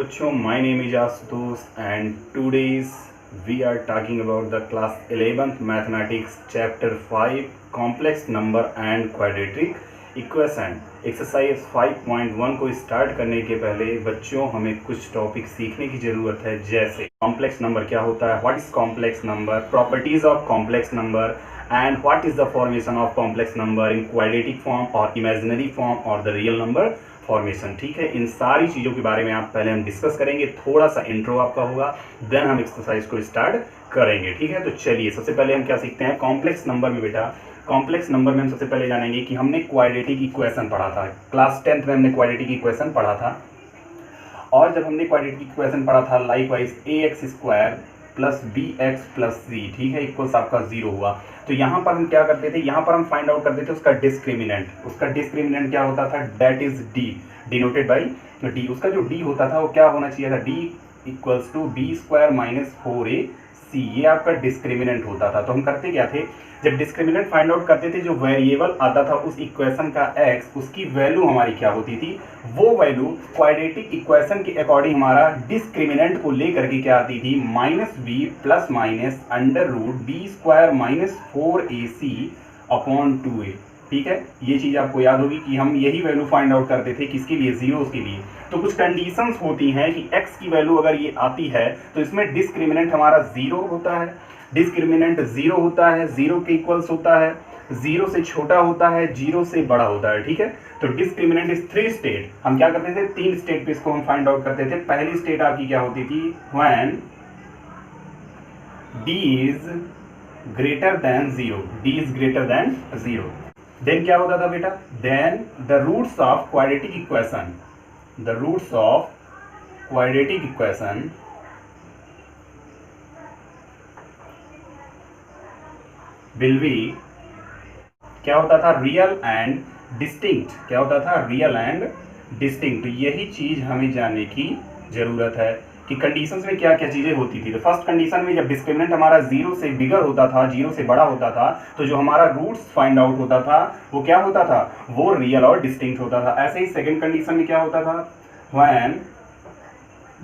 बच्चों, my name is Ashutosh and today's we are talking about the class 11th mathematics chapter 5 complex number and quadratic equation exercise 5.1 को start करने के पहले बच्चों हमें कुछ टॉपिक सीखने की ज़रूरत है, जैसे कॉम्प्लेक्स नंबर क्या होता है, what is complex number, properties of complex number and what is the formation of complex number in quadratic form और इमेजिनरी फॉर्म और द रियल नंबर फॉर्मेशन। ठीक है, इन सारी चीज़ों के बारे में आप पहले हम डिस्कस करेंगे, थोड़ा सा इंट्रो आपका होगा, देन हम एक्सरसाइज को स्टार्ट करेंगे। ठीक है, तो चलिए सबसे पहले हम क्या सीखते हैं कॉम्प्लेक्स नंबर में। बेटा कॉम्प्लेक्स नंबर में हम सबसे पहले जानेंगे कि हमने क्वाड्रेटिक इक्वेशन पढ़ा था, क्लास 10th में हमने क्वाड्रेटिक इक्वेशन पढ़ा था। और जब हमने क्वाड्रेटिक इक्वेशन पढ़ा था likewise ax² plus bx plus c, ठीक है, इक्वल्स आपका 0 हुआ। तो यहाँ पर हम क्या करते थे, यहाँ पर हम फाइंड आउट करते थे उसका डिस्क्रिमिनेंट। उसका डिस्क्रिमिनेंट क्या होता था, that is d denoted by d। उसका जो d होता था वो क्या होना चाहिए था, d equals to b² minus 4ac, ये आपका डिस्क्रिमिनेंट होता था। तो हम करते क्या थे, जब डिस्क्रिमिनेंट फाइंड आउट करते थे, जो वेरिएबल आता था उस इक्वेशन का x, उसकी वैल्यू हमारी क्या होती थी, वो वैल्यू क्वाड्रेटिक इक्वेशन के अकॉर्डिंग हमारा डिस्क्रिमिनेंट को लेकर के क्या आती थी, -b plus minus under root b² minus 4ac upon 2a। ठीक है, ये चीज़ आपको याद होगी कि हम यही वैल्यू फाइंड आउट करते थे, किसके लिए, जीरोस के लिए। तो कुछ कंडीशंस होती हैं कि x की वैल्यू अगर ये आती है तो इसमें डिस्क्रिमिनेंट हमारा 0 होता है, डिस्क्रिमिनेंट 0 होता है, 0 के इक्वल्स होता है, 0 से छोटा होता है, 0 से बड़ा होता है। ठीक है, तो डिस्क्रिमिनेंट इज 3 स्टेट। हम क्या करते थे, 3 स्टेट पे इसको हम फाइंड आउट करते थे। पहली स्टेट आपकी क्या होती थी, when d is greater than 0, d is greater than 0। Then क्या होता था बेटा, then the roots of quadratic equation, the roots of quadratic equation will be, क्या होता था, रियल एंड डिस्टिंक्ट। क्या होता था, रियल एंड डिस्टिंक्ट। यही चीज हमें जानने की जरूरत है कि कंडीशंस में क्या क्या चीजें होती थी। तो फर्स्ट कंडीशन में जब डिस्क्रिमिनेंट हमारा 0 से बिगर होता था, 0 से बड़ा होता था, तो जो हमारा रूट्स फाइंड आउट होता था वो क्या होता था, वो रियल और डिस्टिंक्ट होता था। ऐसे ही सेकंड कंडीशन में क्या होता था, when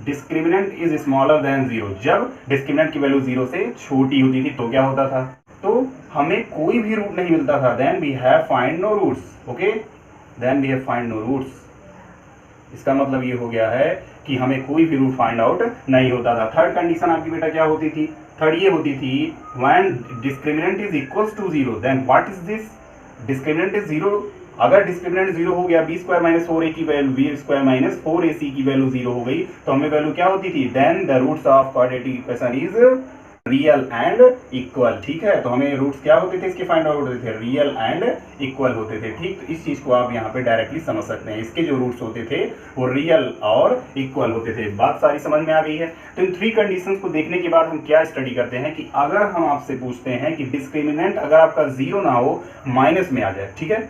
discriminant is smaller than 0, जब डिस्क्रिमिनेंट की वैल्यू 0 से छोटी होती थी तो क्या होता था, तो हमें कोई भी रूट नहीं मिलता था, then we have find no roots. Okay, then we have find no roots. इसका मतलब ये हो गया है कि हमें कोई भी रूट फाइंड आउट नहीं होता था। थर्ड कंडीशन आपकी बेटा क्या होती थी, थर्ड ये होती थी, when discriminant is equals to 0, then what is this, discriminant is 0। अगर डिस्क्रिमिनेंट 0 हो गया, b² माइनस 4a की वैल्यू, b² माइनस 4ac की वैल्यू 0 हो गई, तो हमें वैल्यू क्या होती थी, then the roots of quadratic equation is real and equal. ठीक है, तो हमें रूट्स क्या होते थे, इसके फाइंड आउट होते थे, रियल एंड इक्वल होते थे। ठीक, तो इस चीज को आप यहाँ पे डायरेक्टली समझ सकते हैं, इसके जो रूट्स होते थे वो रियल और इक्वल होते थे। बात सारी समझ में आ गई है। तो इन 3 कंडीशंस को देखने के बाद हम क्या स्टडी करते हैं कि अगर हम आपसे पूछते हैं कि डिस्क्रिमिनेंट अगर आपका 0 ना हो, माइनस में आ जाए, ठीक है,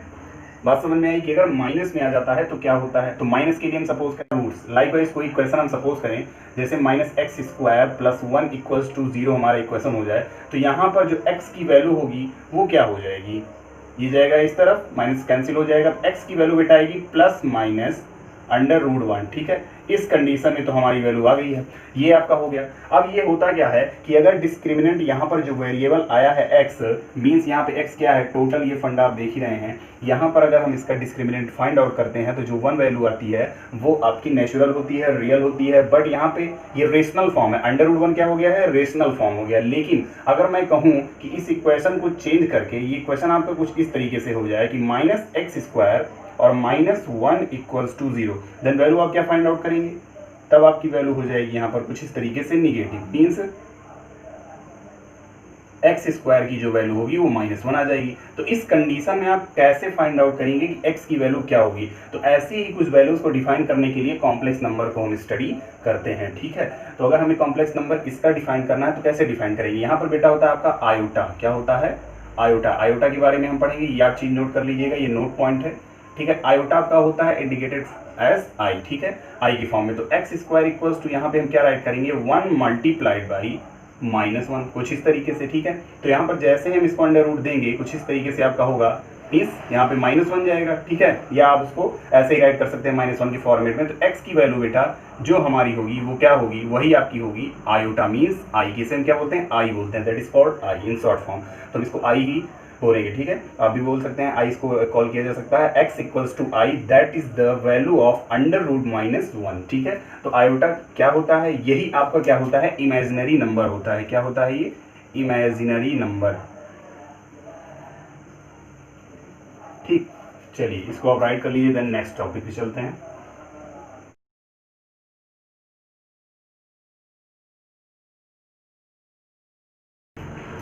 बात समझ में आई कि अगर माइनस में आ जाता है तो क्या होता है। तो माइनस के लिए हम सपोज करें रूट्स, लाइकवाइज कोई इक्वेशन हम सपोज करें, जैसे -x² प्लस 1 इक्वल्स टू 0 हमारा इक्वेशन हो जाए, तो यहाँ पर जो x की वैल्यू होगी वो क्या हो जाएगी, ये जाएगा इस तरफ, माइनस कैंसिल हो जाएगा, x की वैल्यू बेटा आएगी प्लस माइनस अंडर रूट 1। ठीक है, इस कंडीशन में तो हमारी वैल्यू आ गई है, ये आपका हो गया। अब ये होता क्या है कि अगर डिस्क्रिमिनेंट यहाँ पर जो वेरिएबल आया है x, मीन्स यहाँ पे x क्या है, टोटल ये फंडा आप देख ही रहे हैं। यहाँ पर अगर हम इसका डिस्क्रिमिनेंट फाइंड आउट करते हैं तो जो 1 वैल्यू आती है वो आपकी नेचुरल होती है, रियल होती है, बट यहाँ पे ये रेशनल फॉर्म है। अंडर रूट 1 क्या हो गया है, रेशनल फॉर्म हो गया। लेकिन अगर मैं कहूँ कि इस इक्वेशन को चेंज करके ये इक्वेशन आपका कुछ इस तरीके से हो जाए कि -x² और -1 इक्वल्स टू 0, देन वैल्यू आप क्या फाइंड आउट करेंगे, तब आपकी वैल्यू हो जाएगी यहाँ पर कुछ इस तरीके से निगेटिव, मीन्स x² की जो वैल्यू होगी वो -1 आ जाएगी। तो इस कंडीशन में आप कैसे फाइंड आउट करेंगे कि x की वैल्यू क्या होगी। तो ऐसे ही कुछ वैल्यूज को डिफाइन करने के लिए कॉम्प्लेक्स नंबर को हम स्टडी करते हैं। ठीक है, तो अगर हमें कॉम्प्लेक्स नंबर इसका डिफाइन करना है तो कैसे डिफाइन करेंगे। यहाँ पर बेटा होता है आपका आयोटा। क्या होता है, आयोटा। आयोटा के बारे में हम पढ़ेंगे, ये आप चीज नोट कर लीजिएगा, ये नोट पॉइंट है। ठीक है, आयोटा का होता है इंडिकेटेड एज आई। ठीक है, आई की फॉर्म में। तो x² इक्वल्स टू यहाँ पे हम क्या राइट करेंगे, 1 मल्टीप्लाइड बाई -1, कुछ इस तरीके से। ठीक है, तो यहाँ पर जैसे हम इसको अंडर रूट देंगे कुछ इस तरीके से आपका होगा मीन्स यहाँ पे माइनस वन जाएगा, ठीक है, या आप उसको ऐसे ही राइट कर सकते हैं माइनस वन के फॉर्मेट में। तो x की वैल्यू बेटा जो हमारी होगी वो क्या होगी, वही आपकी होगी आयोटा, मीन्स आई, किसे हम क्या बोलते हैं, आई बोलते हैं, that is called I in short form. तो हम इसको आई ही बोलेंगे, ठीक है। आप भी बोल सकते हैं आई, इसको कॉल किया जा सकता है x equals to i, that is the value of under root minus one, ठीक है। तो आयोटा क्या होता है, यही आपका क्या होता है, इमेजिनरी नंबर होता है। क्या होता है ये, इमेजिनरी नंबर, ठीक। चलिए इसको आप राइट कर लीजिए, देन नेक्स्ट टॉपिक पे चलते हैं।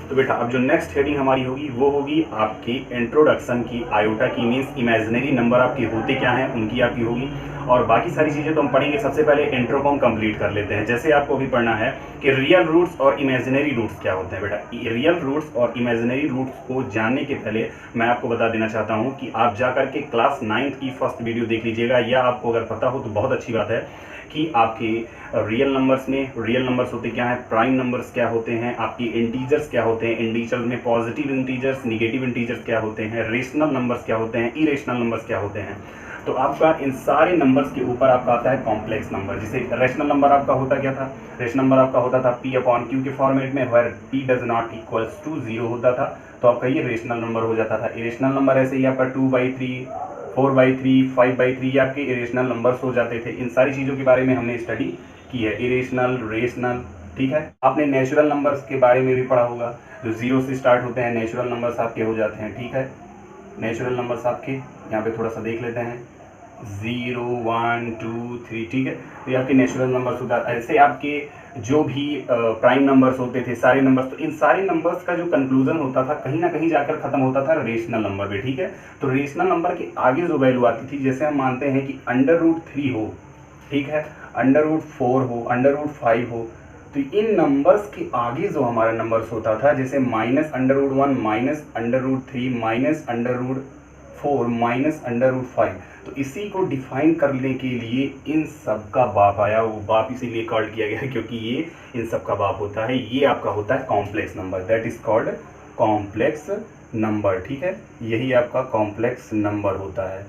तो बेटा अब जो नेक्स्ट हेडिंग हमारी होगी वो होगी आपकी इंट्रोडक्शन की आयोटा की, मीन्स इमेजिनरी नंबर आपके होते क्या हैं उनकी आपकी होगी, और बाकी सारी चीज़ें तो हम पढ़ेंगे। सबसे पहले इंट्रो को हम कंप्लीट कर लेते हैं। जैसे आपको अभी पढ़ना है कि रियल रूट्स और इमेजिनरी रूट्स क्या होते हैं। बेटा रियल रूट्स और इमेजिनरी रूट्स को जानने के पहले मैं आपको बता देना चाहता हूँ कि आप जा करके क्लास 9th की फर्स्ट वीडियो देख लीजिएगा, या आपको अगर पता हो तो बहुत अच्छी बात है कि आपके रियल नंबर्स में रियल नंबर्स होते क्या हैं, प्राइम नंबर्स क्या होते हैं, आपकी इंटीजर्स क्या होते हैं, इंटीजर्स में पॉजिटिव इंटीजर्स, निगेटिव इंटीजर्स क्या होते हैं, रेशनल नंबर्स क्या होते हैं, इरेशनल नंबर्स क्या होते हैं। तो आपका इन सारे नंबर्स के ऊपर आपका आता है कॉम्प्लेक्स नंबर। जैसे रेशनल नंबर आपका होता क्या था, रेशनल नंबर आपका होता था p अपॉन क्यू के फॉर्मेट में, where p does not equals to 0 होता था, तो आपका ये रेशनल नंबर हो जाता था। इरेशनल नंबर ऐसे ही आपका 2/3, 4/3, 5/3 आपके इरेशनल नंबर्स हो जाते थे। इन सारी चीज़ों के बारे में हमने स्टडी की है, इरेशनल, रेशनल, ठीक है। आपने नेचुरल नंबर्स के बारे में भी पढ़ा होगा, जो 0 से स्टार्ट होते हैं, नेचुरल नंबर्स आपके हो जाते हैं, ठीक है। नेचुरल नंबर्स आपके यहाँ पे थोड़ा सा देख लेते हैं, 0, 1, 2, 3, ठीक है। तो ये आपके नेचुरल नंबर्स होता है। ऐसे आपके जो भी प्राइम नंबर्स होते थे, सारे नंबर्स, तो इन सारे नंबर्स का जो कंक्लूजन होता था कहीं ना कहीं जाकर खत्म होता था रेशनल नंबर में, ठीक है। तो रेशनल नंबर के आगे जो वैल्यू आती थी, जैसे हम मानते हैं कि √3 हो, ठीक है, √4 हो, √5 हो, तो इन नंबर्स के आगे जो हमारा नंबर्स होता था, जैसे -√1, -√3, -√4, -√5, तो इसी को डिफाइन करने के लिए इन सब का बाप आया। वो बाप इसीलिए कॉल किया गया क्योंकि ये इन सब का बाप होता है। ये आपका होता है complex number, that is called complex number, ठीक है। यही आपका कॉम्प्लेक्स नंबर होता है,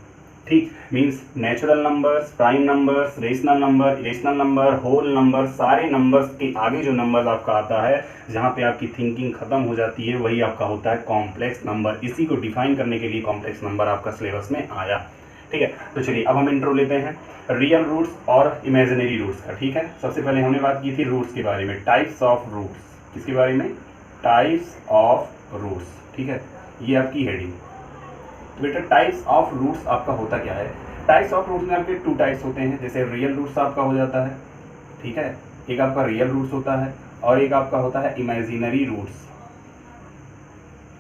ठीक। Means natural numbers, prime numbers, rational number, irrational number, whole number, सारे नंबर्स के आगे जो नंबर आपका आता है, जहाँ पे आपकी थिंकिंग खत्म हो जाती है, वही आपका होता है कॉम्प्लेक्स नंबर। इसी को डिफाइन करने के लिए कॉम्प्लेक्स नंबर आपका सिलेबस में आया, ठीक है। तो चलिए अब हम इंट्रो लेते हैं रियल रूट्स और इमेजिनरी रूट्स का, ठीक है। सबसे पहले हमने बात की थी रूट्स के बारे में, टाइप्स ऑफ रूट्स, किसके बारे में, टाइप्स ऑफ रूट्स, ठीक है। ये आपकी हेडिंग। तो बेटा टाइप्स ऑफ रूट्स आपका होता क्या है, टाइप्स ऑफ रूट्स में आपके 2 टाइप्स होते हैं। जैसे रियल रूट्स आपका हो जाता है, ठीक है, एक आपका रियल रूट्स होता है और एक आपका होता है इमेजिनरी रूट्स,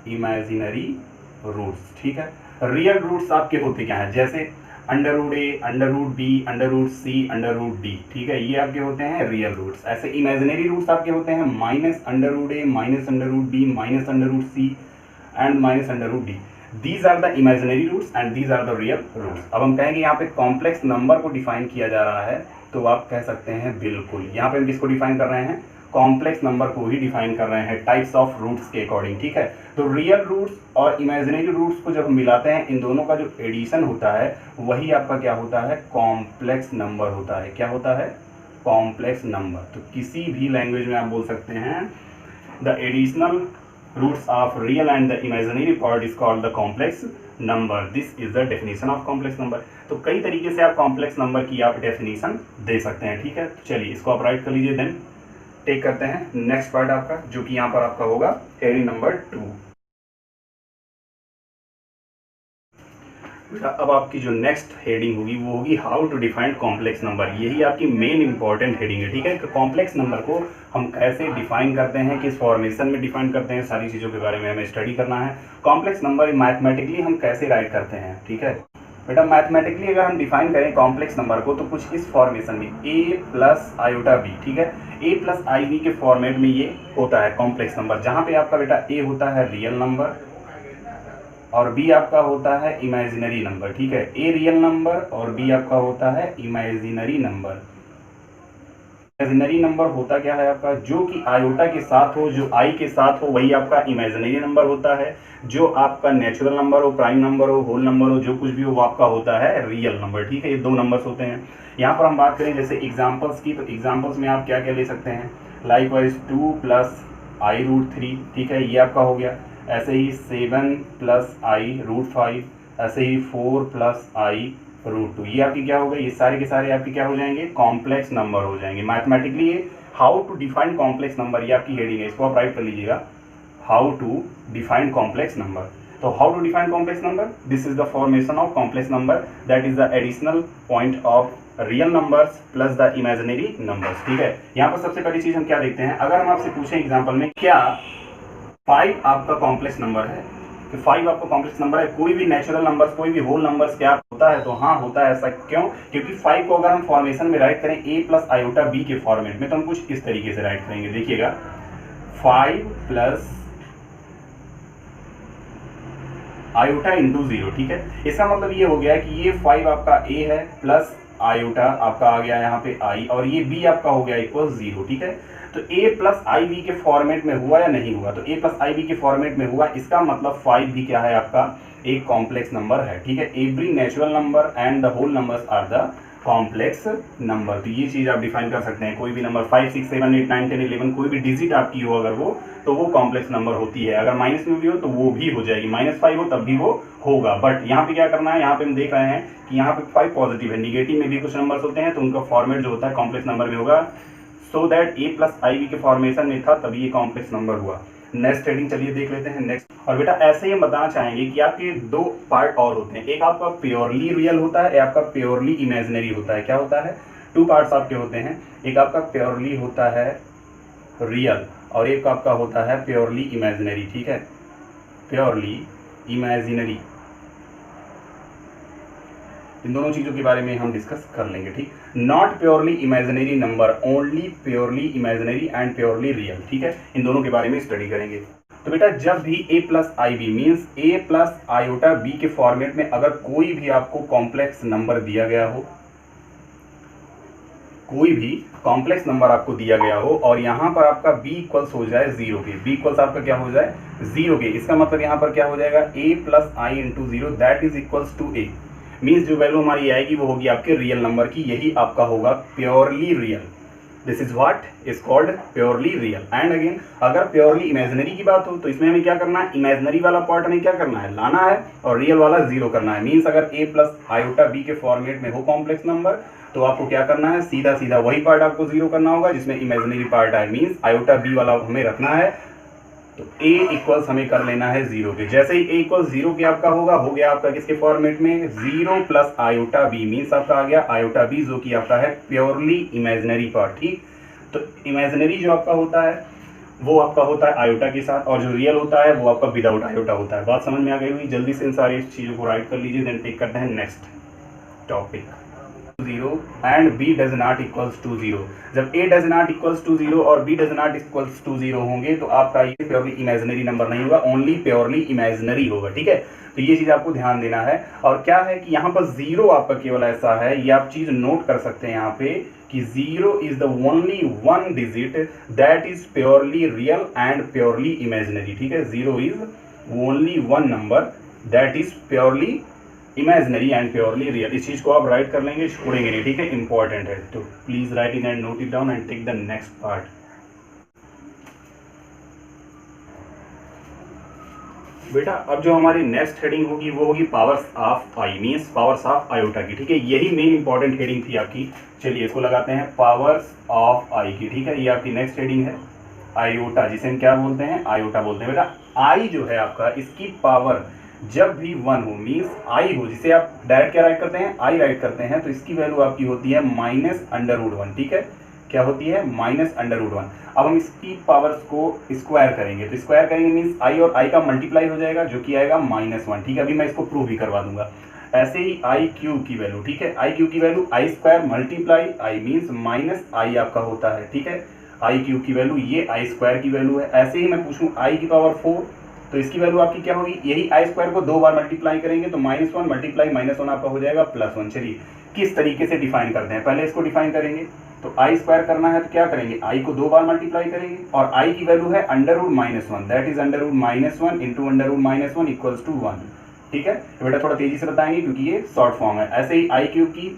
इमेजिनरी रूट्स, ठीक है। रियल रूट्स आपके होते क्या हैं, जैसे √a, √b, √c, √d, ठीक है, ये आपके होते हैं रियल रूट्स। ऐसे इमेजिनरी रूट्स आपके होते हैं -√a, -√b, -√c and -√d। These are the imaginary roots and these are the real roots। अब हम कहेंगे यहाँ पे कॉम्प्लेक्स नंबर को डिफाइन किया जा रहा है, तो आप कह सकते हैं बिल्कुल, यहाँ पे हम किसको डिफाइन कर रहे हैं, कॉम्प्लेक्स नंबर को ही डिफाइन कर रहे हैं टाइप्स ऑफ रूट्स के अकॉर्डिंग, ठीक है। तो रियल रूट्स और इमेजिनरी रूट्स को जब हम मिलाते हैं, इन दोनों का जो एडिशन होता है वही आपका क्या होता है, कॉम्प्लेक्स नंबर होता है। क्या होता है, कॉम्प्लेक्स नंबर। तो किसी भी लैंग्वेज में आप बोल सकते हैं the additional roots of real and the imaginary part is called the complex number। This is the definition of complex number। तो कई तरीके से आप कॉम्प्लेक्स नंबर की आप डेफिनेशन दे सकते हैं, ठीक है। तो चलिए इसको आप राइट कर लीजिए, देन टेक करते हैं नेक्स्ट पार्ट आपका, जो कि यहाँ पर आपका होगा हेडिंग नंबर 2। अब आपकी जो नेक्स्ट हेडिंग होगी वो होगी how to define complex number. यही आपकी मेन इंपॉर्टेंट हेडिंग है, ठीक है। कॉम्प्लेक्स नंबर को हम कैसे डिफाइन करते हैं, किस फॉर्मेशन में डिफाइन करते हैं, सारी चीज़ों के बारे में हमें स्टडी करना है। कॉम्प्लेक्स नंबर मैथमेटिकली हम कैसे राइट करते हैं, ठीक है बेटा। मैथमेटिकली अगर हम डिफाइन करें कॉम्प्लेक्स नंबर को तो कुछ इस फॉर्मेशन में a + i/b, ठीक है। a + i/b के फॉर्मेट में ये होता है कॉम्प्लेक्स नंबर, जहाँ पे आपका बेटा a होता है रियल नंबर और b आपका होता है इमेजिनरी नंबर, ठीक है। a रियल नंबर और b आपका होता है इमेजिनरी नंबर। इमेजिनरी नंबर होता क्या है आपका, जो कि आयोटा के साथ हो, जो आई के साथ हो, वही आपका इमेजिनरी नंबर होता है। जो आपका नेचुरल नंबर हो, प्राइम नंबर हो, होल नंबर हो, जो कुछ भी हो, वो आपका होता है रियल नंबर। ठीक है, ये दो नंबर्स होते हैं। यहाँ पर हम बात करें जैसे एग्जाम्पल्स की, तो एग्जाम्पल्स में आप क्या क्या ले सकते हैं, लाइक वाइज 2 प्लस आई रूट 3, ठीक है, ये आपका हो गया। ऐसे ही 7 प्लस आई रूट 5, ऐसे ही 4 प्लस आई रूट 2, ये आपकी क्या हो गए, ये सारे के सारे आपके क्या हो जाएंगे, कॉम्प्लेक्स नंबर हो जाएंगे। मैथमेटिकली ये how to define complex number, ये आपकी हेडिंग है, इसको आप राइट कर लीजिएगा, how to define complex number. तो how to define complex number, this is the formation of complex number, that is the additional point of real numbers plus the imaginary numbers. ठीक है, यहाँ पर सबसे पहली चीज हम क्या देखते हैं, अगर हम आपसे पूछें एग्जाम्पल में, क्या 5 आपका कॉम्प्लेक्स नंबर है, कि 5 आपका कॉम्प्लेक्स नंबर है, कोई भी नेचुरल नंबर्स, कोई भी होल नंबर्स क्या होता है, तो हाँ होता है। ऐसा क्यों, क्योंकि 5 को अगर हम फॉर्मेशन में राइट करें a प्लस आयोटा b के फॉर्मेट में, तो हम कुछ इस तरीके से राइट करेंगे, देखिएगा 5 प्लस आयोटा इंटू 0। ठीक है, इसका मतलब ये हो गया कि ये 5 आपका a है प्लस आयोटा आपका आ गया यहाँ पे i, और ये b आपका हो गया इक्वल 0। ठीक है, तो a प्लस आई बी के फॉर्मेट में हुआ या नहीं हुआ, तो a प्लस आई बी के फॉर्मेट में हुआ, इसका मतलब 5 भी क्या है आपका एक कॉम्प्लेक्स नंबर है। ठीक है, every natural number and the whole numbers are the complex number. तो ये चीज आप डिफाइन कर सकते हैं, कोई भी नंबर 5 6 7 8 9 10 11 कोई भी डिजिट आपकी हो अगर वो, तो वो कॉम्प्लेक्स नंबर होती है। अगर माइनस में भी हो तो वो भी हो जाएगी, -5 हो तब भी वो होगा। बट यहाँ पे क्या करना है, यहाँ पे हम देख रहे हैं कि यहाँ पे 5 पॉजिटिव है, निगेटिव में भी कुछ नंबर्स होते हैं, तो उनका फॉर्मेट जो होता है कॉम्प्लेक्स नंबर में होगा, so that a plus i b के फॉर्मेशन में था तभी ये कॉम्प्लेक्स नंबर हुआ। नेक्स्ट हेडिंग चलिए देख लेते हैं नेक्स्ट। और बेटा ऐसे ही हम बताना चाहेंगे कि आपके दो पार्ट और होते हैं, एक आपका प्योरली रियल होता है, एक आपका प्योरली इमेजिनरी होता है। क्या होता है, 2 पार्ट्स आपके होते हैं, एक आपका प्योरली होता है रियल और एक आपका होता है प्योरली इमेजिनरी। ठीक है, प्योरली इमेजिनरी, इन दोनों चीजों के बारे में हम डिस्कस कर लेंगे। ठीक, not purely imaginary number, only purely imaginary and purely real. ठीक है, इन दोनों के बारे में स्टडी करेंगे। तो बेटा जब भी a plus i b means a plus iota b के फॉर्मेट में अगर कोई भी आपको कॉम्प्लेक्स नंबर दिया गया हो, कोई भी कॉम्प्लेक्स नंबर आपको दिया गया हो और यहाँ पर आपका b इक्वल्स हो जाए 0 के, b इक्वल्स आपका क्या हो जाए 0 के, इसका मतलब यहाँ पर क्या हो जाएगा a plus i into 0 that is equals to a, means जो वैल्यू हमारी आएगी वो होगी आपके रियल नंबर की, यही आपका होगा purely real. This is what is called purely real. And again अगर प्योरली इमेजिनरी की बात हो तो इसमें हमें क्या करना है, इमेजिनरी वाला पार्ट हमें क्या करना है, लाना है और रियल वाला 0 करना है। मीन्स अगर a प्लस आयोटा b के फॉर्मेट में हो कॉम्प्लेक्स नंबर तो आपको क्या करना है, सीधा सीधा वही पार्ट आपको 0 करना होगा जिसमें इमेजिनरी पार्ट है। मीन्स आयोटा b वाला हमें रखना है, तो a इक्वल्स हमें कर लेना है 0 के। जैसे ही a इक्वल्स 0 के आपका होगा, हो गया आपका किसके फॉर्मेट में, 0 प्लस आयोटा b, मीन्स आपका आ गया आयोटा b जो कि आपका है प्योरली इमेजिनरी पार्ट। ठीक, तो इमेजिनरी जो आपका होता है वो आपका होता है आयोटा के साथ और जो रियल होता है वो आपका विदाउट आयोटा होता है। बात समझ में आ गई हुई, जल्दी से इन सारी चीज़ों को राइट कर लीजिए, देन टेक करते हैं next topic. 0 and b does not equals to 0, जब a does not equals to 0 और b does not equals to 0 होंगे तो आपका ये प्योरली इमेजिनरी नंबर नहीं होगा, ओनली प्योरली इमेजिनरी होगा। ठीक है, तो ये चीज़ आपको ध्यान देना है। और क्या है कि यहाँ पर 0 आपका केवल ऐसा है, ये आप चीज़ नोट कर सकते हैं यहाँ पे कि 0 is the only one digit that is purely real and purely imaginary. ठीक है, 0 is only one number that is purely imaginary and purely real. इस चीज को आप राइट कर लेंगे, छोड़ेंगे नहीं। ठीक है, इंपॉर्टेंट है, तो please write in and note it down and take the next part. बेटा अब जो हमारी नेक्स्ट हेडिंग होगी वो होगी powers of i, means powers of iota की। ठीक है, यही मेन इंपॉर्टेंट हेडिंग थी आपकी। चलिए इसको लगाते हैं पावर्स ऑफ आई की। ठीक है, ये आपकी नेक्स्ट हेडिंग है आयोटा, जिसे हम क्या बोलते हैं, आयोटा बोलते हैं। बेटा आई जो है आपका, इसकी पावर जब भी 1 हो, मीन्स आई हो, जिसे आप डायरेक्ट क्या राइट करते हैं, आई राइट करते हैं, तो इसकी वैल्यू आपकी होती है -√1। ठीक है, क्या होती है, -√1। अब हम इसकी पावर्स को स्क्वायर करेंगे, तो स्क्वायर करेंगे मीन्स आई और आई का मल्टीप्लाई हो जाएगा जो कि आएगा -1। ठीक है, अभी मैं इसको प्रूव भी करवा दूंगा। ऐसे ही आई क्यूब की वैल्यू, ठीक है, आई क्यूब की value I square multiply I means minus I आपका होता है। ठीक है, आई क्यूब की वैल्यू ये आई स्क्वायर की वैल्यू है। ऐसे ही मैं पूछूं आई की पावर 4 तो इसकी वैल्यू आपकी क्या होगी, यही आई स्क्वायर को 2 बार मल्टीप्लाई करेंगे तो -1 मल्टीप्लाई -1 आपका हो जाएगा +1। चलिए किस तरीके से डिफाइन करते हैं, पहले इसको डिफाइन करेंगे। तो आई स्क्वायर करना है तो क्या करेंगे, आई को 2 बार मल्टीप्लाई करेंगे और आई की वैल्यू है √-1, that is √-1 into √-1 equals to 1। ठीक है, तो बेटा थोड़ा तेजी से बताएंगे क्योंकि ये शॉर्ट फॉर्म है। ऐसे ही आई क्यूब की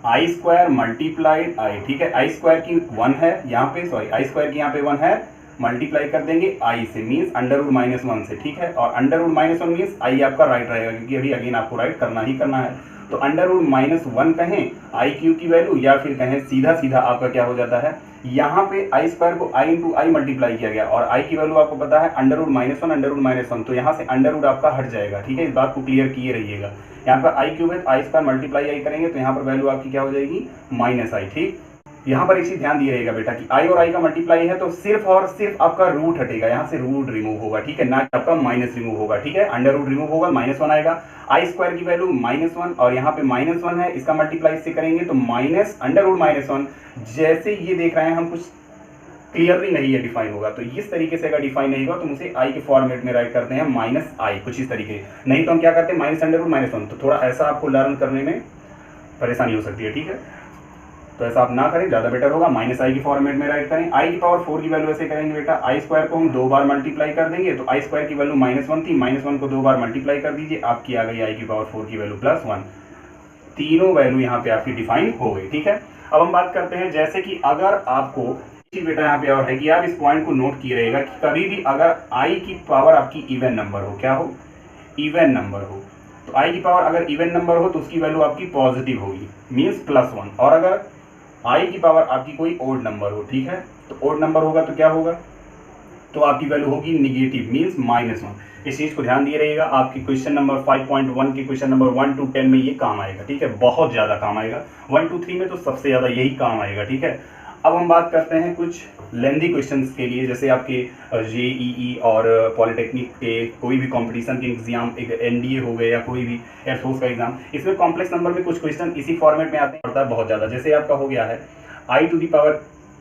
आई स्क्वायर मल्टीप्लाइड आई, ठीक है, आई स्क्वायर की 1 है यहाँ पे, सॉरी आई स्क्वायर की यहाँ पे 1 है, मल्टीप्लाई कर देंगे आई से, मीन्स √-1 से। ठीक है, और √-1 मीन्स आई आपका राइट रहेगा क्योंकि अभी अगेन आपको राइट करना ही करना है। तो √-1 कहें आई क्यू की वैल्यू, या फिर कहें सीधा सीधा आपका क्या हो जाता है, यहाँ पे आई स्क्वायर को आई इंटू आई मल्टीप्लाई किया गया और आई की वैल्यू आपको पता है √-1, तो यहाँ से अंडर आपका हट जाएगा। ठीक है, इस बात को क्लियर किए रहिएगा। यहाँ पर आई क्यूब है, आई स्क्वायर मल्टीप्लाई आई करेंगे तो यहाँ पर वैल्यू आपकी क्या हो जाएगी, -i। ठीक, यहाँ पर एक चीज ध्यान दिए रहेगा बेटा कि आई और आई का मल्टीप्लाई है तो सिर्फ और सिर्फ आपका रूट हटेगा, यहाँ से रूट रिमूव होगा। ठीक है, ना कि आपका माइनस रिमूव होगा। ठीक है, अंडर रूट रिमूव होगा, -1 आएगा, आई स्क्वायर की वैल्यू -1 और यहाँ पे -1 है, इसका मल्टीप्लाई से करेंगे तो -√-1। जैसे ये देख रहे हैं हम, कुछ क्लियरली नहीं है डिफाइन होगा, तो इस तरीके से अगर डिफाइन नहीं होगा तो मुझे आई के फॉर्मेट में राइट करते हैं -i, कुछ इस तरीके, नहीं तो हम क्या करते हैं -√-1। तो थोड़ा ऐसा आपको लर्न करने में परेशानी हो सकती है। ठीक है, तो ऐसा आप ना करें, ज़्यादा बेटर होगा, -i की फॉर्मेट में राइट करें। आई की पावर 4 की वैल्यू ऐसे करेंगे बेटा, आई स्क्वायर को हम 2 बार मल्टीप्लाई कर देंगे तो आई स्क्वायर की वैल्यू -1 थी, -1 को 2 बार मल्टीप्लाई कर दीजिए, आपकी आ गई आई की पावर 4 की वैल्यू +1। तीनों वैल्यू यहाँ पे आपकी डिफाइन हो गई। ठीक है, अब हम बात करते हैं जैसे कि अगर आपको बेटा यहाँ पे और है कि आप इस पॉइंट को नोट किए रहेगा कि कभी भी अगर आई की पावर आपकी इवन नंबर हो, क्या हो, इवन नंबर हो, तो आई की पावर अगर इवन नंबर हो तो उसकी वैल्यू आपकी पॉजिटिव होगी, मीन्स +1। और अगर आई की पावर आपकी कोई ओड नंबर हो, ठीक है, तो ओड नंबर होगा तो क्या होगा, तो आपकी वैल्यू होगी निगेटिव, मीन्स -1। इस चीज़ को ध्यान दिए रहिएगा, आपकी क्वेश्चन नंबर 5.1 के क्वेश्चन नंबर 1 to 10 में ये काम आएगा। ठीक है, बहुत ज़्यादा काम आएगा, 1 to 3 में तो सबसे ज़्यादा यही काम आएगा। ठीक है, अब हम बात करते हैं कुछ लेंदी क्वेश्चंस के लिए, जैसे आपके JEE और पॉलिटेक्निक के कोई भी कंपटीशन के एग्जाम, एक NDA हो गए या कोई भी एयरफोर्स का एग्जाम, इसमें कॉम्प्लेक्स नंबर में कुछ क्वेश्चन इसी फॉर्मेट में आते हैं, पड़ता है बहुत ज़्यादा। जैसे आपका हो गया है i⁻²,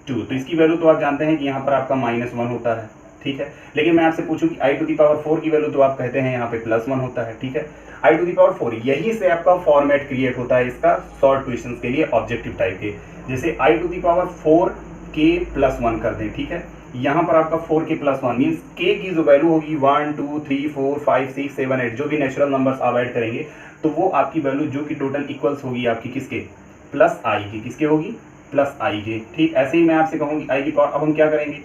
तो इसकी वैल्यू तो आप जानते हैं कि यहाँ पर आपका -1 होता है। ठीक है, लेकिन मैं आपसे पूछूं कि i⁻4 की वैल्यू तो आप कहते हैं यहाँ पे +1 होता है। ठीक है, i⁻4, यही से आपका फॉर्मेट क्रिएट होता है इसका शॉर्ट क्वेश्चन के लिए, ऑब्जेक्टिव टाइप के। जैसे i⁻4 के +1 कर दें, ठीक है, यहाँ पर आपका 4 के +1 मीन्स k की जो वैल्यू होगी 1 2 3 4 5 6 7 8, जो भी नेचुरल नंबर्स आप ऐड करेंगे तो वो आपकी वैल्यू जो कि टोटल इक्वल्स होगी आपकी किसके, +i की, किसके होगी, +i के। ठीक, ऐसे ही मैं आपसे कहूँगी आई की पावर, अब हम क्या करेंगे,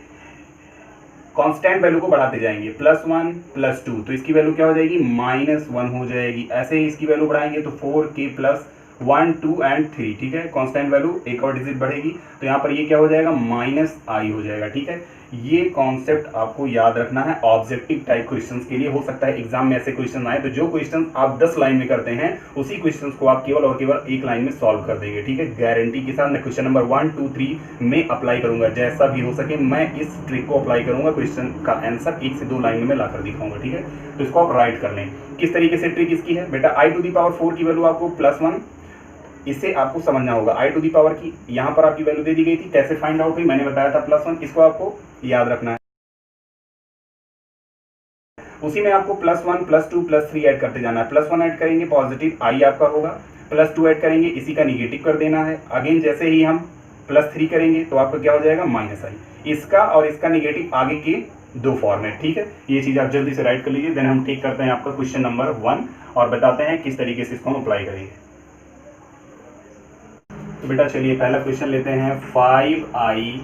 कांस्टेंट वैल्यू को बढ़ाते जाएंगे, +1 +2, तो इसकी वैल्यू क्या हो जाएगी, -1 हो जाएगी। ऐसे ही इसकी वैल्यू बढ़ाएंगे तो 4k +1 2 एंड 3, ठीक है, कांस्टेंट वैल्यू एक और डिजिट बढ़ेगी तो यहाँ पर ये क्या हो जाएगा, -i हो जाएगा। ठीक है, ये कॉन्सेप्ट आपको याद रखना है ऑब्जेक्टिव टाइप क्वेश्चंस के लिए। हो सकता है एग्जाम में ऐसे क्वेश्चन आए तो जो क्वेश्चन आप 10 लाइन में करते हैं उसी क्वेश्चन को आप केवल और केवल 1 लाइन में सॉल्व कर देंगे। ठीक है, गारंटी के साथ मैं क्वेश्चन नंबर 1 2 3 में अप्लाई करूंगा, जैसा भी हो सके मैं इस ट्रिक को अप्लाई करूंगा, क्वेश्चन का आंसर 1 से 2 लाइन में मैं लाकर दिखाऊंगा। ठीक है, तो इसको आप राइट कर लें। किस तरीके से ट्रिक इसकी है बेटा, i⁻4 की वैल्यू आपको +1, इससे आपको समझना होगा i⁻ की यहाँ पर आपकी वैल्यू दे दी गई थी, कैसे फाइंड आउट हुई मैंने बताया था, +1, इसको आपको याद रखना है। उसी में आपको +1 +2 +3 ऐड करते जाना है। +1 ऐड करेंगे पॉजिटिव i आपका होगा, +2 ऐड करेंगे इसी का निगेटिव कर देना है। अगेन जैसे ही हम +3 करेंगे तो आपका क्या हो जाएगा, -i। इसका और इसका निगेटिव आगे के 2 फॉर्मेट। ठीक है, ये चीज़ आप जल्दी से राइट कर लीजिए। देन हम टेक करते हैं आपका क्वेश्चन नंबर 1 और बताते हैं किस तरीके से इसको हम अप्लाई करेंगे। तो बेटा चलिए पहला क्वेश्चन लेते हैं, 5i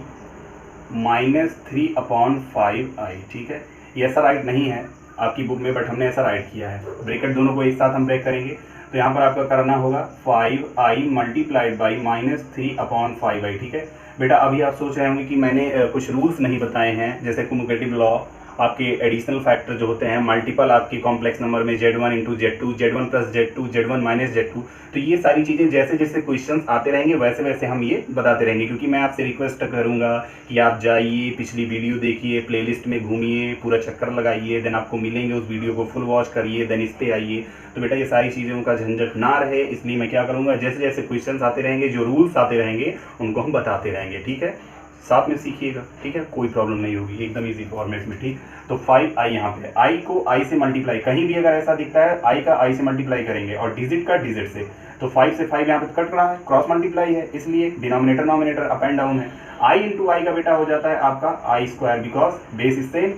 -3/5i। ठीक है, ये ऐसा राइट नहीं है आपकी बुक में, बट हमने ऐसा राइट किया है। ब्रैकेट दोनों को एक साथ हम ब्रेक करेंगे तो यहाँ पर आपका करना होगा 5i मल्टीप्लाइड बाई -3/5i। ठीक है बेटा, अभी आप सोच रहे होंगे कि मैंने कुछ रूल्स नहीं बताए हैं, जैसे कम्यूटेटिव लॉ, आपके एडिशनल फैक्टर जो होते हैं, मल्टीपल आपके कॉम्प्लेक्स नंबर में Z1 × Z2, Z1 + Z2, Z1 - Z2, तो ये सारी चीज़ें जैसे जैसे क्वेश्चंस आते रहेंगे वैसे वैसे हम ये बताते रहेंगे। क्योंकि मैं आपसे रिक्वेस्ट करूंगा कि आप जाइए पिछली वीडियो देखिए, प्लेलिस्ट में घूमिए, पूरा चक्कर लगाइए, देन आपको मिलेंगे उस वीडियो को फुल वॉच करिए, देन इस पर आइए। तो बेटा ये सारी चीज़ों का झंझट ना रहे, इसलिए मैं क्या करूँगा, जैसे जैसे क्वेश्चन आते रहेंगे, जो रूल्स आते रहेंगे उनको हम बताते रहेंगे। ठीक है, साथ में सीखिएगा, ठीक है, कोई प्रॉब्लम नहीं होगी, एकदम इजी फॉर्मेट में, ठीक। तो 5i यहाँ पे, i को i से मल्टीप्लाई, कहीं भी अगर ऐसा दिखता है i का i से मल्टीप्लाई करेंगे और डिजिट का डिजिट से, तो 5 से 5 यहाँ पे कट रहा है, क्रॉस मल्टीप्लाई है, इसलिए denominator nominator up and down है। i इंटू आई का बेटा हो जाता है आपका i square, because base same,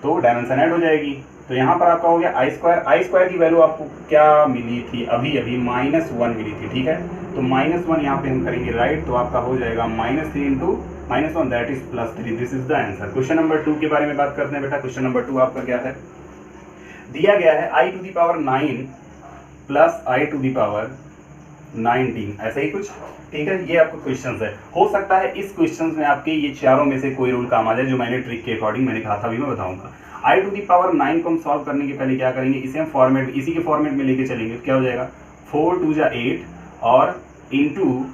तो डायमेंशन ऐड हो जाएगी। तो यहाँ पर आपका हो गया आई स्क्वायर की वैल्यू आपको क्या मिली थी, अभी अभी -1 मिली थी, ठीक है। तो -1 यहाँ पे हम करेंगे राइट, तो आपका हो जाएगा -3 into -1 that is +3। This is the answer. Question number 2 के बारे में बात करते हैं बेटा। क्वेश्चन नंबर 2 आपका क्या है, दिया गया है i to the power 9 plus i to the power 19, ऐसे ही कुछ, ठीक है। ये आपको क्वेश्चन है, हो सकता है इस क्वेश्चन में आपके ये चारों में से कोई रूल काम आ जाए, जो मैंने ट्रिक के अकॉर्डिंग मैंने कहा था, अभी मैं बताऊंगा। i टू दी पावर 9 को हम सॉल्व करने के पहले क्या करेंगे, इसे हम फॉर्मेट, इसी के फॉर्मेट में लेके चलेंगे, तो क्या हो जाएगा 4 2 जा 8 और इंटू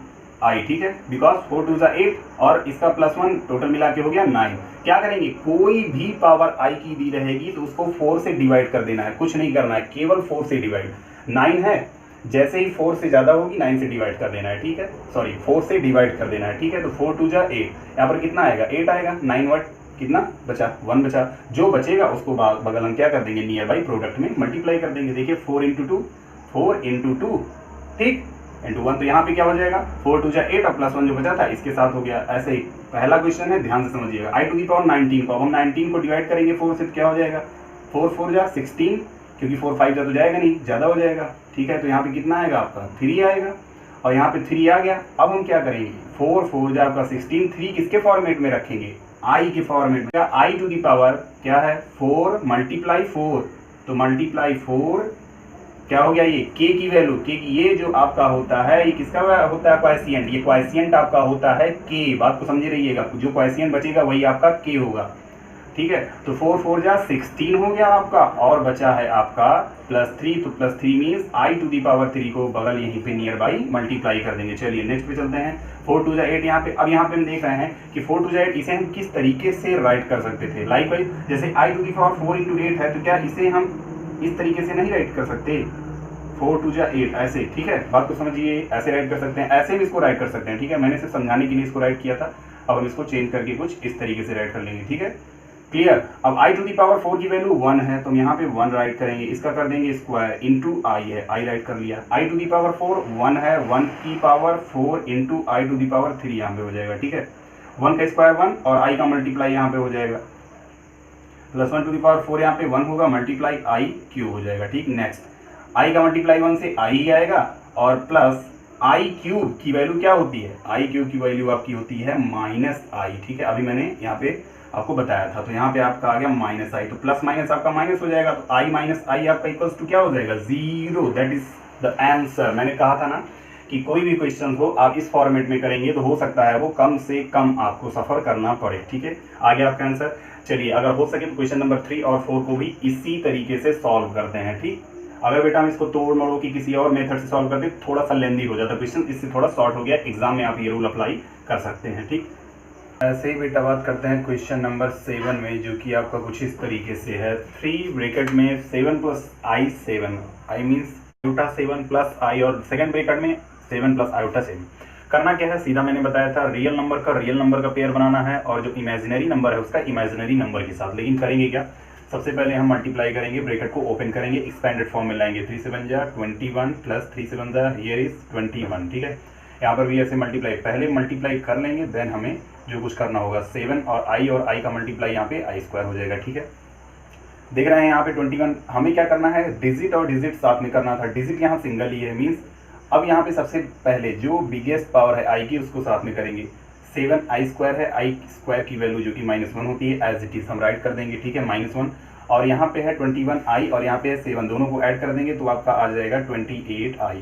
आई, ठीक है, बिकॉज 4 2 जा 8 और इसका +1 टोटल मिला के हो गया 9। क्या करेंगे, कोई भी पावर i की दी रहेगी तो उसको 4 से डिवाइड कर देना है, कुछ नहीं करना है, केवल 4 से डिवाइड। 9 है, जैसे ही 4 से ज़्यादा होगी 9 से डिवाइड कर देना है, ठीक है, सॉरी 4 से डिवाइड कर देना है, ठीक है। तो 4 2 जा 8, यहाँ पर कितना आएगा 8 आएगा, 9 वर्ड कितना बचा 1 बचा, जो बचेगा उसको बगल हम क्या कर देंगे, नियर बाई प्रोडक्ट में मल्टीप्लाई कर देंगे। देखिए 4 इंटू 2, ठीक, इंटू 1, तो यहाँ पे क्या हो जाएगा 4 2 जा 8 और +1 जो बचा था इसके साथ हो गया। ऐसे ही पहला क्वेश्चन है, ध्यान से समझिएगा। i टू दी पावर 19 को, अब हम 19 को डिवाइड करेंगे 4 से, तो क्या हो जाएगा 4 4 जा 16, क्योंकि 4 5 जा तो जाएगा नहीं, ज़्यादा हो जाएगा, ठीक है। तो यहाँ पे कितना आएगा आपका 3 आएगा, और यहाँ पे 3 आ गया। अब हम क्या करेंगे, 4 4 जा आपका 16, 3 किसके फॉर्मेट में रखेंगे, i के फॉर्मेट में। i टू दी पावर क्या है 4 मल्टीप्लाई 4, तो मल्टीप्लाई 4 क्या हो गया, ये k की वैल्यू, k की ये जो आपका होता है, ये किसका होता है क्वाइशिएंट, ये क्वाइशिएंट आपका होता है k, बात को समझे रहिएगा, जो क्वाइशिएंट बचेगा वही आपका k होगा, ठीक है। तो 4 4 जा 16 हो गया आपका, और बचा है आपका +3, तो +3 means i to the power 3 को बगल यहीं पे नियर बाई मल्टीप्लाई कर देंगे। चलिए नेक्स्ट पे चलते हैं। 4 2 जा 8 यहाँ पे, अब यहाँ पे हम देख रहे हैं कि 4 2 जा 8 इसे हम किस तरीके से राइट कर सकते थे। लाइकवाइज जैसे i to the power 4 into 8 है, तो क्या इसे हम इस तरीके से नहीं राइट कर सकते, 4 2 जा 8 ऐसे, ठीक है, बात को समझिए, ऐसे राइट कर सकते हैं, ऐसे भी इसको राइट कर सकते हैं, ठीक है। मैंने सिर्फ समझाने के लिए इसको राइट किया था, अब हम इसको चेंज करके कुछ इस तरीके से राइट कर लेंगे, ठीक है, क्लियर। अब i टू दी पावर 4 की वैल्यू 1 है, तो हम यहाँ पे 1 राइट करेंगे, इसका कर देंगे स्क्वायर, इंटू i है, i राइट कर लिया। i टू दी पावर 4 1 है, 1 की power 4 into i to the power 3 यहाँ पे हो जाएगा, ठीक है। 1 का स्क्वायर 1 और i का मल्टीप्लाई यहाँ पे हो जाएगा, +1 टू दी पावर 4 यहाँ पे 1 होगा, मल्टीप्लाई i क्यूब हो जाएगा, ठीक। नेक्स्ट i का मल्टीप्लाई 1 से i ही आएगा, और प्लस i क्यूब की वैल्यू क्या होती है, i क्यूब की वैल्यू आपकी होती है -i, ठीक है। अभी मैंने यहाँ पे आपको बताया था, तो यहाँ पे आपका आ गया -i, तो प्लस माइनस आपका माइनस हो जाएगा, तो i - i आपका इक्वल्स टू क्या हो जाएगा 0, दैट इज द आंसर। मैंने कहा था ना कि कोई भी क्वेश्चन हो आप इस फॉर्मेट में करेंगे तो हो सकता है वो कम से कम आपको सफ़र करना पड़े, ठीक है। आ गया आपका आंसर। चलिए अगर हो सके तो क्वेश्चन नंबर 3 और 4 को भी इसी तरीके से सॉल्व करते हैं, ठीक। अगर बेटा हम इसको तोड़ मरोड़ की किसी और मेथड से सॉल्व करते थोड़ा सा लेंदी हो जाता क्वेश्चन, इससे थोड़ा शॉर्ट हो गया, एग्जाम में आप ये रूल अप्लाई कर सकते हैं, ठीक। ऐसे ही बेटा बात करते हैं क्वेश्चन नंबर 7 में, जो कि आपका कुछ इस तरीके से है। 3 ब्रैकेट में 7 plus i 7, I means iota 7 plus i, और सेकंड ब्रैकेट में 7 प्लस आयोटा 7। करना क्या है, सीधा मैंने बताया था रियल नंबर का पेयर बनाना है, और जो इमेजिनरी नंबर है उसका इमेजिनरी नंबर के साथ। लेकिन करेंगे क्या, सबसे पहले हम मल्टीप्लाई करेंगे, ब्रैकेट को ओपन करेंगे, एक्सपेंडेड फॉर्म में लाएंगे, 3 7 जा 21 प्लस 3 7 जा हियर इज 21, ठीक है। यहाँ पर भी ऐसे मल्टीप्लाई, पहले मल्टीप्लाई कर लेंगे, देन हमें जो कुछ करना होगा 7 और i का मल्टीप्लाई यहाँ पे i स्क्वायर हो जाएगा, ठीक है। देख रहे हैं यहाँ पे 21, हमें क्या करना है, डिजिट और डिजिट साथ में करना था, डिजिट यहाँ सिंगल ही है, मीन्स अब यहाँ पे सबसे पहले जो बिगेस्ट पावर है i की उसको साथ में करेंगे। 7 i स्क्वायर है, i स्क्वायर की वैल्यू जो कि -1 होती है, एज इट इज हम राइट कर देंगे, ठीक है, -1, और यहाँ पे है 21 i और यहाँ पे है 7, दोनों को ऐड कर देंगे तो आपका आ जाएगा 28 i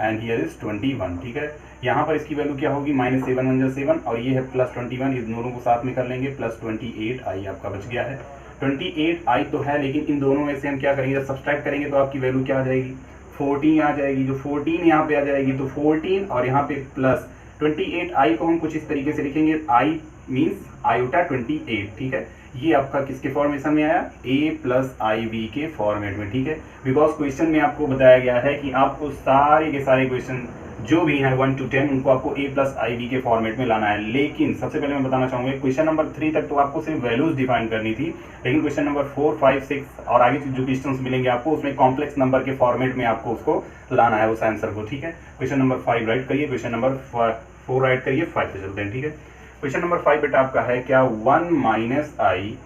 एंड हियर इज 21, ठीक है। यहाँ पर इसकी वैल्यू क्या होगी, -7 1 जा 7, और ये है +21, इन दोनों को साथ में कर लेंगे, +28 i आपका बच गया है। 28 i तो है, लेकिन इन दोनों में से हम क्या करेंगे, जब सब्सट्रैक्ट करेंगे तो आपकी वैल्यू क्या आ जाएगी, 14 आ जाएगी। जो 14 यहाँ पे आ जाएगी, तो 14 और यहाँ पे प्लस 28 i को हम कुछ इस तरीके से लिखेंगे, i मीन्स आयोटा 28, ठीक है। ये आपका किसके फॉर्मेशन में आया, a + iv के फॉर्मेट में, ठीक है। बिकॉज क्वेश्चन में आपको बताया गया है कि आपको सारे के सारे क्वेश्चन जो भी हैं 1 to 10 उनको आपको a प्लस आई बी के फॉर्मेट में लाना है। लेकिन सबसे पहले मैं बताना चाहूँगा क्वेश्चन नंबर 3 तक तो आपको सिर्फ वैल्यूज डिफाइन करनी थी, लेकिन क्वेश्चन नंबर 4, 5, 6 और आगे जो क्वेश्चंस मिलेंगे आपको उसमें कॉम्प्लेक्स नंबर के फॉर्मेट में आपको उसको लाना है उस आंसर को, ठीक है। क्वेश्चन नंबर 5 राइट करिए, क्वेश्चन नंबर 4 राइट करिए, 5 पे चलते हैं, ठीक है। क्वेश्चन नंबर 5 बेटा आपका है क्या 1 माइनस आई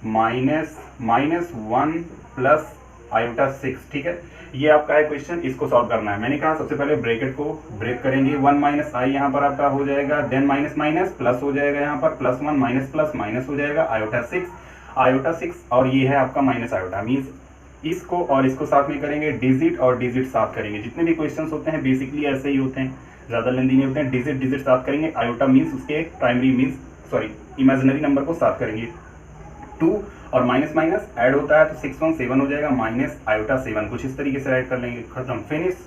माइनस 1 प्लस आयोटा 6, ठीक है। ये आपका है क्वेश्चन, इसको सॉल्व करना है। मैंने कहा सबसे पहले ब्रैकेट को ब्रेक करेंगे, 1 माइनस आई यहाँ पर आपका हो जाएगा, देन माइनस माइनस प्लस हो जाएगा, यहाँ पर प्लस 1 माइनस प्लस माइनस हो जाएगा, आयोटा 6 और ये है आपका माइनस आयोटा, मीन्स इसको और इसको साथ में करेंगे, डिजिट और डिजिट साथ करेंगे। जितने भी क्वेश्चन होते हैं बेसिकली ऐसे ही होते हैं, ज़्यादा लेंदी नहीं होते हैं। डिजिट डिजिट साथ करेंगे, आयोटा मीन्स उसके प्राइमरी मीन्स इमेजिनरी नंबर को साथ करेंगे। 2 और माइनस माइनस ऐड होता है तो 6 1 7 हो जाएगा, माइनस आयोटा 7, कुछ इस तरीके से ऐड कर लेंगे, खत्म, फिनिश।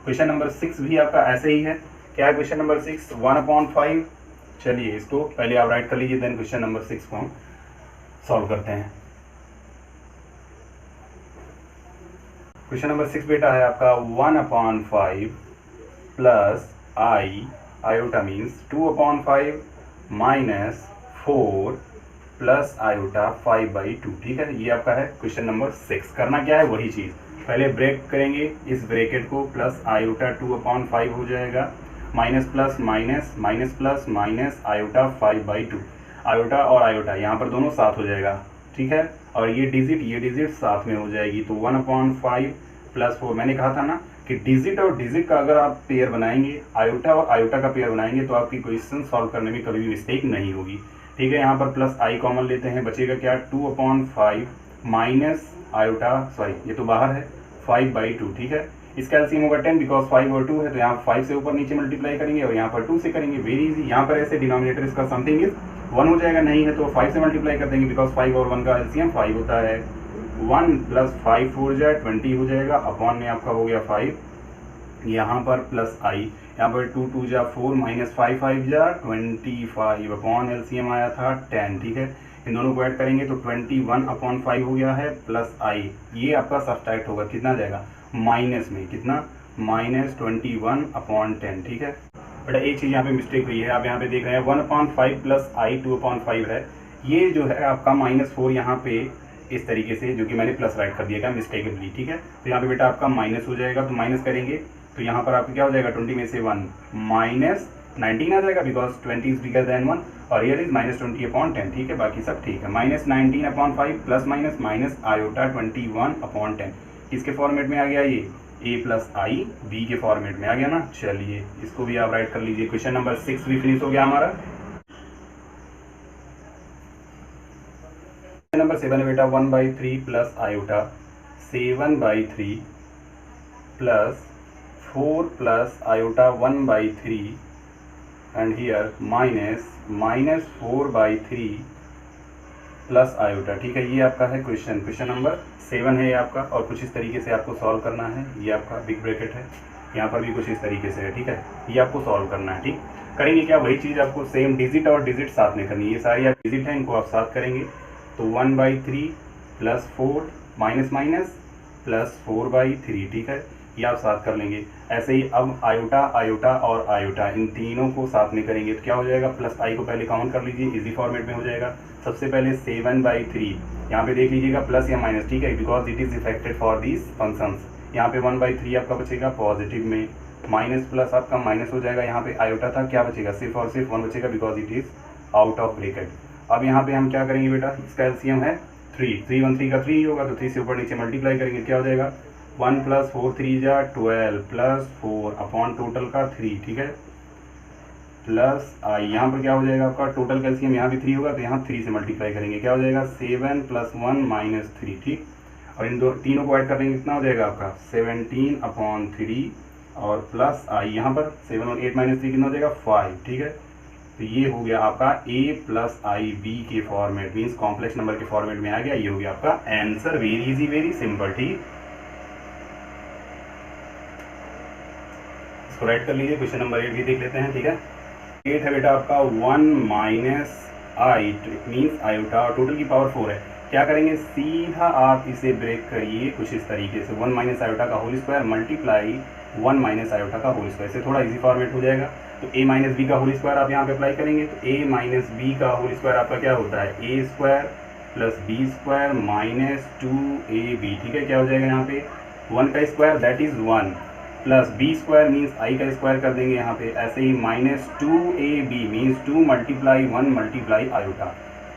क्वेश्चन नंबर 6 भी आपका ऐसे ही है। क्या है क्वेश्चन नंबर 6? 1/5। चलिए इसको पहले आप राइट कर लीजिए, देन क्वेश्चन नंबर 6 को हम सॉल्व करते हैं। क्वेश्चन नंबर 6 बेटा है आपका 1/5 plus I iota means 2/5 minus 4 plus iota 5/2, ठीक है। ये आपका है क्वेश्चन नंबर 6। करना क्या है वही चीज़, पहले ब्रेक करेंगे इस ब्रैकेट को, प्लस आयोटा 2/5 हो जाएगा, minus plus minus minus plus minus iota 5/2, iota और आयोटा यहाँ पर दोनों साथ हो जाएगा, ठीक है। और ये डिजिट साथ में हो जाएगी, तो 1/5 प्लस 4। मैंने कहा था ना कि डिजिट और डिजिट का अगर आप पेयर बनाएंगे, आयोटा और आयोटा का पेयर बनाएंगे तो आपकी क्वेश्चन सॉल्व करने में कभी भी मिस्टेक नहीं होगी, ठीक है। यहाँ पर प्लस आई कॉमन लेते हैं, बचेगा क्या 2/5 माइनस आयोटा, ये तो बाहर है, 5/2, ठीक है। इसका एलसीएम होगा 10 बिकॉज 5 और 2 है, तो यहाँ 5 से ऊपर नीचे मल्टीप्लाई करेंगे और यहाँ पर 2 से करेंगे, वेरी इजी। यहाँ पर ऐसे डिनोमिनेटर इसका समथिंग इज 1 हो जाएगा, नहीं है तो 5 से मल्टीप्लाई कर देंगे बिकॉज 5 और 1 का एलसीएम 5 होता है। 1 प्लस 5 4 जाए 20 हो जाएगा, अपॉन में आपका हो गया 5, यहाँ पर प्लस आई, यहाँ पर 2 2 जा 4 माइनस 5 5 जा 25, अपॉन एलसीएम आया था 10, ठीक है। इन दोनों को ऐड करेंगे तो 21/5 हो गया है, प्लस आई, ये आपका सब्सट्रैक्ट होगा, कितना जाएगा माइनस में, कितना माइनस 21/10, ठीक है। बेटा एक चीज़ यहाँ पे मिस्टेक हुई है, आप यहाँ पे देख रहे हैं 1/5 प्लस आई 2/5 है, ये जो है आपका -4 यहाँ पे इस तरीके से, जो कि मैंने प्लस राइट कर दिया क्या मिस्टेकली, ठीक है। तो यहाँ पे बेटा आपका माइनस हो जाएगा, तो माइनस करेंगे तो यहाँ पर आपका क्या हो जाएगा, 20 में से 1 माइनस 19 आ जाएगा बिकॉज 20 इज बिगर देन 1 और हियर इज -20/10, ठीक है। बाकी सब ठीक है, -19/5 प्लस माइनस माइनस आयोटा 21/10 किसके फॉर्मेट में आ गया, ये a प्लस आई बी के फॉर्मेट में आ गया ना। चलिए इसको भी आप राइट कर लीजिए, क्वेश्चन नंबर 6 भी फिनिश हो गया हमारा। क्वेश्चन नंबर 7 है बेटा 1/3 plus iota 7/3 plus 4 plus iota 1/3 and here minus 4/3 plus iota, ठीक है। ये आपका है क्वेश्चन नंबर 7 है ये आपका, और कुछ इस तरीके से आपको सॉल्व करना है। ये आपका बिग ब्रैकेट है, यहाँ पर भी कुछ इस तरीके से है, ठीक है। ये आपको सॉल्व करना है, ठीक। करेंगे क्या, वही चीज़ आपको सेम डिजिट और डिजिट साथ में करनी है। ये सारी आप डिजिट हैं, इनको आप साथ करेंगे तो 1/3 प्लस 4 माइनस माइनस प्लस 4/3, ठीक है। ये आप साथ कर लेंगे। ऐसे ही अब आयोटा आयोटा और आयोटा इन तीनों को साथ में करेंगे तो क्या हो जाएगा, प्लस आई को पहले काउंट कर लीजिए, इजी फॉर्मेट में हो जाएगा। सबसे पहले 7/3, यहाँ पे देख लीजिएगा प्लस या माइनस, ठीक है, because it is affected for these functions. यहाँ पे 1/3 आपका बचेगा पॉजिटिव में, माइनस प्लस आपका माइनस हो जाएगा। यहाँ पे आयोटा था, क्या बचेगा, सिर्फ और सिर्फ 1 बचेगा because it is out of bracket. अब यहाँ पे हम क्या करेंगे बेटा, इसका एलसीएम है 3 3 1 3 का 3 होगा, तो 3 से ऊपर नीचे मल्टीप्लाई करेंगे, क्या हो जाएगा 1 प्लस 4 3 जा 12 प्लस 4 अपॉन टोटल का 3, ठीक है, प्लस आई। यहाँ पर क्या हो जाएगा आपका टोटल कैल्शियम, यहाँ भी 3 होगा तो यहाँ 3 से मल्टीप्लाई करेंगे, क्या हो जाएगा 7 प्लस 1 माइनस 3, ठीक। और इन तीनों को ऐड कर देंगे, कितना हो जाएगा आपका 17/3 और प्लस आई, यहाँ पर 7 और 8 माइनस 3 कितना हो जाएगा 5, ठीक है। तो ये हो गया आपका a प्लस आई बी के फॉर्मेट, मीन्स कॉम्प्लेक्स नंबर के फॉर्मेट में आ गया। ये हो गया आपका answer, very easy very simple, ठीक। इसको राइट कर लीजिए, क्वेश्चन नंबर 8 भी देख लेते हैं, ठीक है। 8 है बेटा आपका 1 माइनस आई मीन्स आयोटा, और टोटल की पावर 4 है। क्या करेंगे, सीधा आप इसे ब्रेक करिए कुछ इस तरीके से, 1 माइनस आयोटा का whole square multiply 1 minus iota का होल स्क्वायर, से थोड़ा इजी फॉर्मेट हो जाएगा। तो a माइनस बी का होल स्क्वायर आप यहाँ पे अप्लाई करेंगे, तो a माइनस बी का होल स्क्वायर आपका क्या होता है, a square plus B square minus 2ab, ठीक है। क्या हो जाएगा यहाँ पे 1 का square that is 1 plus B square means I का स्क्वायर कर देंगे यहाँ पे, ऐसे ही minus 2ab means 2 multiply 1 multiply iota.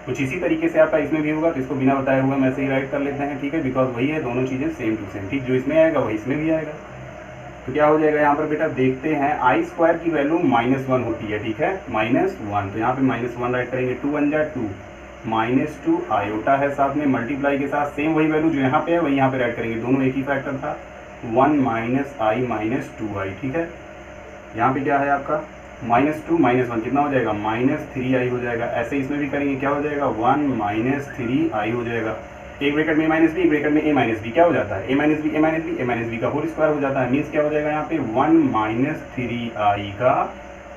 कुछ इसी तरीके से आपका इसमें भी होगा, तो इसको बिना बताए हुए हम ऐसे ही राइट कर लेते हैं, ठीक है, बिकॉज वही है, दोनों चीज़ें सेम टू सेम, ठीक, जो इसमें आएगा वही इसमें भी आएगा। तो क्या हो जाएगा यहाँ पर बेटा, देखते हैं आई स्क्वायर की वैल्यू -1 होती है, ठीक है, -1, तो यहाँ पे -1 राइट करेंगे, 2 1 जा 2 -2 आयोटा है साथ में, मल्टीप्लाई के साथ सेम वही वैल्यू जो यहाँ पे है वही यहाँ पे राइट करेंगे, दोनों एक ही फैक्टर था, 1 माइनस आई माइनस 2i, ठीक है। यहाँ पे क्या है आपका -2 -1 कितना हो जाएगा, -3i हो जाएगा। ऐसे इसमें भी करेंगे, क्या हो जाएगा 1 -3i हो जाएगा। एक ब्रैकेट में माइनस बी, एक ब्रैकेट में a माइनस बी, क्या हो जाता है a minus b, a minus b, a minus b का होल स्क्वायर हो जाता है, मीन्स क्या हो जाएगा यहाँ पे 1 -3i का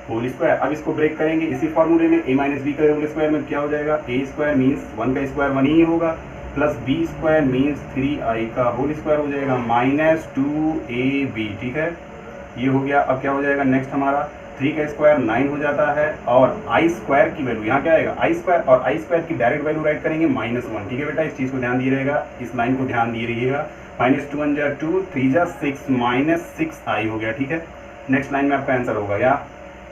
होल स्क्वायर। अब इसको ब्रेक करेंगे इसी फॉर्मूले में, a माइनस बी का होल स्क्वायर में क्या हो जाएगा, a स्क्वायर मीन्स 1 का स्क्वायर 1 ही होगा, plus B square means 3i का होल स्क्वायर हो जाएगा -2ab, ठीक है, ये हो गया। अब क्या हो जाएगा नेक्स्ट हमारा 3 का स्क्वायर 9 हो जाता है, और आई स्क्वायर की वैल्यू यहाँ क्या आएगा, आई स्क्वायर, और आई स्क्वायर की डायरेक्ट वैल्यू राइट करेंगे -1, ठीक है बेटा, इस चीज़ को ध्यान दिए रहेगा, इस लाइन को ध्यान दिए रहिएगा। -2 1 जा 2 3 जा 6 -6i हो गया, ठीक है। नेक्स्ट लाइन में आपका आंसर होगा या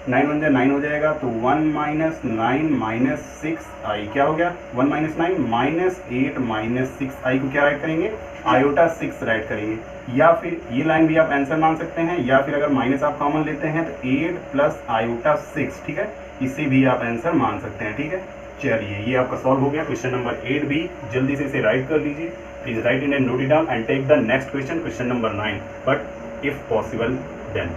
9 1 जा 9 हो जाएगा, तो 1 -9 -6i क्या हो गया, 1 -9 -8 -6i को क्या राइट करेंगे, आयोटा 6 राइट करेंगे। या फिर ये लाइन भी आप आंसर मान सकते हैं, या फिर अगर माइनस आप कॉमन लेते हैं तो 8 प्लस आयोटा 6, ठीक है, इसे भी आप आंसर मान सकते हैं, ठीक है। चलिए ये आपका सॉल्व हो गया क्वेश्चन नंबर 8 भी, जल्दी से इसे राइट कर लीजिए, please write in and note it down and take the next question, question number 9, but if possible then.